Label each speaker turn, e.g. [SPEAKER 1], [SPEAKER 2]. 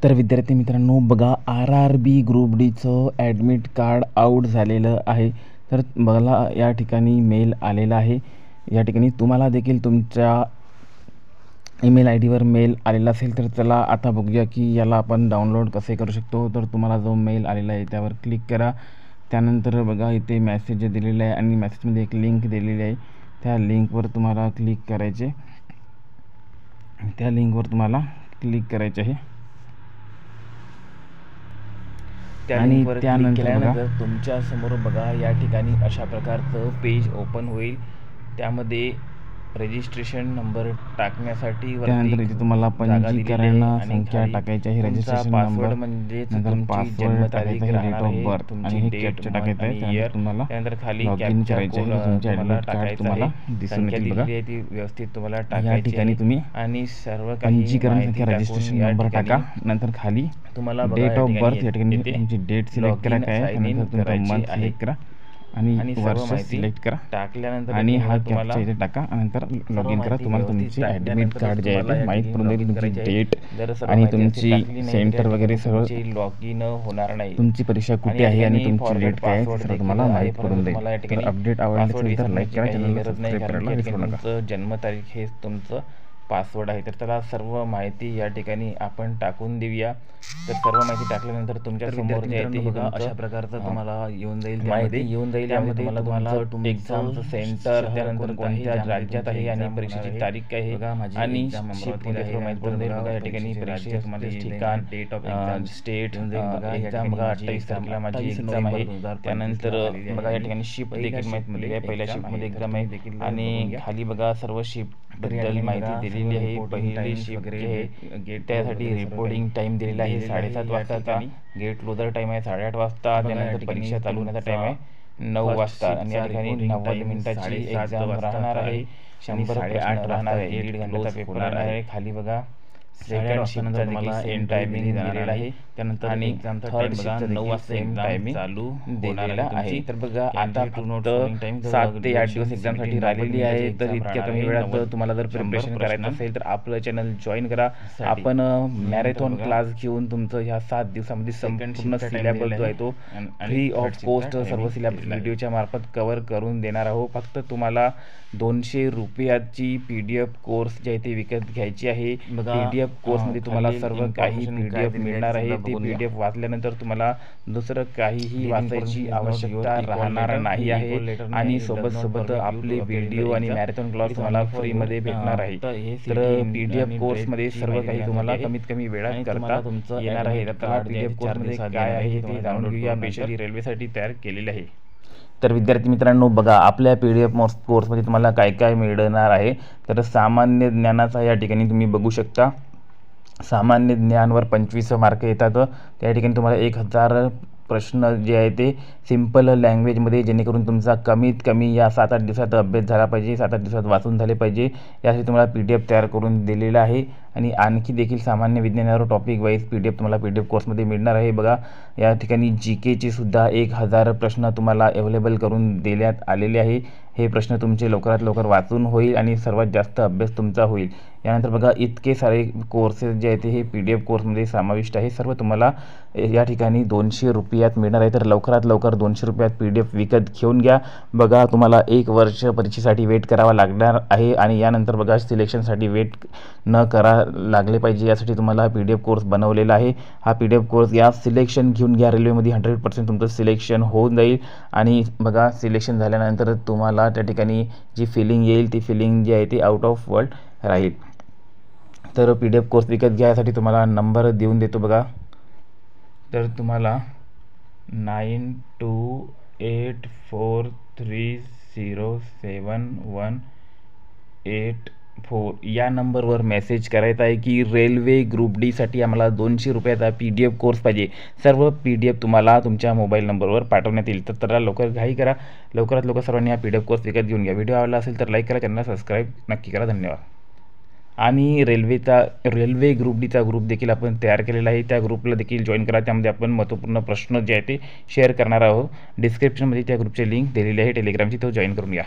[SPEAKER 1] तर विद्यार्थी मित्रांनो बघा, RRB ग्रुप डीचं ॲडमिट कार्ड आऊट झालेलं आहे. तर मला या ठिकाणी मेल आलेला आहे. या ठिकाणी तुम्हाला देखील तुमच्या ईमेल आय डीवर मेल आलेला असेल. तर चला आता बघूया की याला आपण डाउनलोड कसे करू शकतो. तर तुम्हाला जो मेल आलेला आहे त्यावर क्लिक करा. त्यानंतर बघा इथे मेसेज दिलेला आहे आणि मेसेजमध्ये एक लिंक दिलेली आहे. त्या लिंकवर तुम्हाला क्लिक करायचे. त्या लिंकवर तुम्हाला क्लिक करायचे आहे आणि त्यानंतर तुमच्या समोर बघा या ठिकाणी अशा प्रकारचं पेज ओपन होईल. त्यामध्ये रजिस्ट्रेशन नंबर टाकण्यासाठी त्यानंतर इथे तुम्हाला पंजीकरण संख्या टाकायची आहे, रजिस्ट्रेशन नंबर, म्हणजे पासवर्ड टाकायचा आहे, डेट ऑफ बर्थ आणि हे कॅप्चा टाकायचा आहे. त्यानंतर तुम्हाला त्यानंतर खाली लॉगिन करायचे आहे. तुमचे ॲडमिट कार्ड तुम्हाला दिसून येईल बघा. ती व्यवस्थित तुम्हाला टाकायची. या ठिकाणी तुम्ही आणि सर्व पंजीकरण संख्या, रजिस्ट्रेशन नंबर टाका. नंतर खाली तुम्हाला डेट ऑफ बर्थ या ठिकाणी तुमची डेट सिलेक्ट करा काय, त्यानंतर तुमचा मंथ सिलेक्ट करा आणि वर्ष सिलेक्ट करा. टाकल्यानंतर आणि हा कॅप्चा इथे टाका. नंतर लॉगिन करा. तुम्हाला तुमचे ॲडमिट कार्ड जे आहे ते माहीत पडून जाईल, तुमची डेट आणि तुमची सेंटर वगैरे सगळं लॉगिन होणार नाही. तुमची परीक्षा कुठे आहे आणि तुमची डेट काय आहे ते तुम्हाला माहीत पडून जाईल. तर अपडेट आवडले असेल तर लाईक करा, चॅनलला सबस्क्राईब करायला विसरू नका. जन्मतारीख हे तुमचं पासवर्ड आहे. तर त्याला सर्व माहिती या ठिकाणी आपण टाकून देऊया. तर सर्व माहिती टाकल्यानंतर तुमच्या समोर जे आहे ते अशा प्रकारचं तुम्हाला येऊन जाईल, माहिती येऊन जाईल. त्यामध्ये तुम्हाला एक्झामचं सेंटर, त्यानंतर कोणत्या राज्यात आहे आणि परीक्षेची तारीख काय आहे आणि शिफ्टमध्ये सर्व माहिती पडून जाईल. बघा या ठिकाणी परीक्षेमध्ये ठिकाण, date of exam, state, exam बघा 28 तारखेला माझी एक्झाम आहे. त्यानंतर बघा या ठिकाणी शिफ्ट देखील माहिती मिळाली आहे. पहिल्या शिफ्टमध्ये एक्झाम आहे आणि खाली बघा सर्व शिफ्ट बद्दल माहिती दिलेली आहे. पहिली शिफ्ट आहे त्यासाठी रिपोर्टिंग टाइम दिलेला आहे 7:30 वाजताचा. गेट क्लोजर टाइम आहे 8:30 वाजता. त्यानंतर परीक्षा चालू होण्याचा टाइम आहे 9 वाजता आणि या ठिकाणी 90 मिनिटाची एक्झाम राहणार आहे. 100 प्रश्न राहणार आहे. 1.5 घंट्याचा पेपर राहणार आहे. खाली बघा सेकंड शिफ्टचा तुम्हाला एंड टायमिंग दिलेला आहे. त्यानंतर आणि थर्ड शिफ्टचा 9 वाजता एंड टायमिंग चालू दिलेला आहे. तर बघा आता फक्त 7 ते 8 दिवस एक्झामसाठी राहिलेली आहे. तर इतक्या कमी वेळात तुम्हाला जर प्रिपरेशन करायचं असेल तर आपलं चॅनल जॉईन करा. आपण मॅरेथॉन क्लास घेऊन तुमचं ह्या 7 दिवसामध्ये संपूर्ण सिलेबस जो आहे तो फ्री ऑफ कॉस्ट सर्व सिलेबस व्हिडिओच्या मार्फत कव्हर करून देणार आहोत. फक्त तुम्हाला 200 रुपयाची PDF कोर्स जे आहे ते विकत घ्यायची आहे. PDF कोर्समध्ये तुम्हाला सर्व काही PDF मिळणार आहे. ते PDF वाचल्यानंतर तुम्हाला दुसरं काहीही वाचायची आवश्यकता राहणार नाही आहे आणि सोबत आपले व्हिडिओ आणि मॅरेथॉन क्लास तुम्हाला फ्रीमध्ये भेटणार आहे. तर PDF कोर्समध्ये सर्व काही तुम्हाला कमीत कमी वेळात करता येणार आहे. तर PDF कोर्समध्ये काय आहे ते जाणून घेऊया. स्पेशली रेल्वेसाठी तयार केलेले आहे. तर विद्यार्थी मित्रांनो बघा आपल्या PDF कोर्समध्ये तुम्हाला काय काय मिळणार आहे. तर सामान्य ज्ञानाचा या ठिकाणी तुम्ही बघू शकता. सामान्य ज्ञानवर 25 मार्क येतात. त्या ठिकाणी तुम्हाला 1000 प्रश्न जे आहे ते सिम्पल लँग्वेजमध्ये, जेणेकरून तुमचा कमीत कमी या 7-8 दिवसात अभ्यास झाला पाहिजे, 7-8 दिवसात वाचून झाले पाहिजे, यासाठी तुम्हाला PDF तयार करून दिलेला आहे. आणि आणखी देखील सामान्य विज्ञानावर टॉपिक वाईज PDF तुम्हाला PDF कोर्समध्ये मिळणार आहे. बघा या ठिकाणी GKचे सुद्धा 1000 प्रश्न तुम्हाला अवेलेबल करून देण्यात आलेले आहे. हे प्रश्न तुमचे लवकरात लवकर वाचून होईल आणि सर्वात जास्त अभ्यास तुमचा होईल. यानंतर बघा इतके सारे कोर्सेस जे आहेत हे PDF कोर्समध्ये समाविष्ट आहे. सर्व तुम्हाला या ठिकाणी 200 रुपयात मिळणार आहे. तर लवकरात लवकर 200 रुपयात PDF विकत घेऊन घ्या. बघा तुम्हाला 1 वर्ष परीक्षेसाठी वेट करावा लागणार आहे आणि यानंतर बघा सिलेक्शनसाठी वेट न करा लागले पाहिजे यासाठी तुम्हाला PDF कोर्स बनवलेला आहे. हा PDF कोर्स या सिलेक्शन घेऊन घ्या. रेल्वेमध्ये 100% तुमचं सिलेक्शन होऊन जाईल आणि बघा सिलेक्शन झाल्यानंतर तुम्हाला त्या ठिकाणी जी फिलिंग येईल ती फिलिंग जी आहे ती आउट ऑफ वर्ल्ड राहील. तर PDF कोर्स विकत घ्यायसाठी तुम्हाला नंबर देऊन देतो बघा. तर तुम्हाला 9284307184 या नंबरवर मेसेज करायचा आहे की रेल्वे ग्रुप डीसाठी आम्हाला 200 रुपयाचा PDF कोर्स पाहिजे. सर्व PDF तुम्हाला तुमच्या मोबाईल नंबरवर पाठवण्यात येईल. तर त्याला लवकर घाई करा. लवकरात लवकर सर्वांनी हा PDF कोर्स विकत घेऊन घ्या. व्हिडिओ आवडला असेल तर लाईक करा, चॅनलला सबस्क्राईब नक्की करा. धन्यवाद. आणि रेल्वे ग्रुप डीचा ग्रुप देखील आपण तयार केलेला आहे. त्या ग्रुपला देखील जॉईन करा. त्यामध्ये आपण महत्त्वपूर्ण प्रश्न जे आहे ते शेअर करणार आहोत. डिस्क्रिप्शनमध्ये त्या ग्रुपची लिंक दिलेली आहे टेलिग्रामची, तो जॉईन करून घ्या.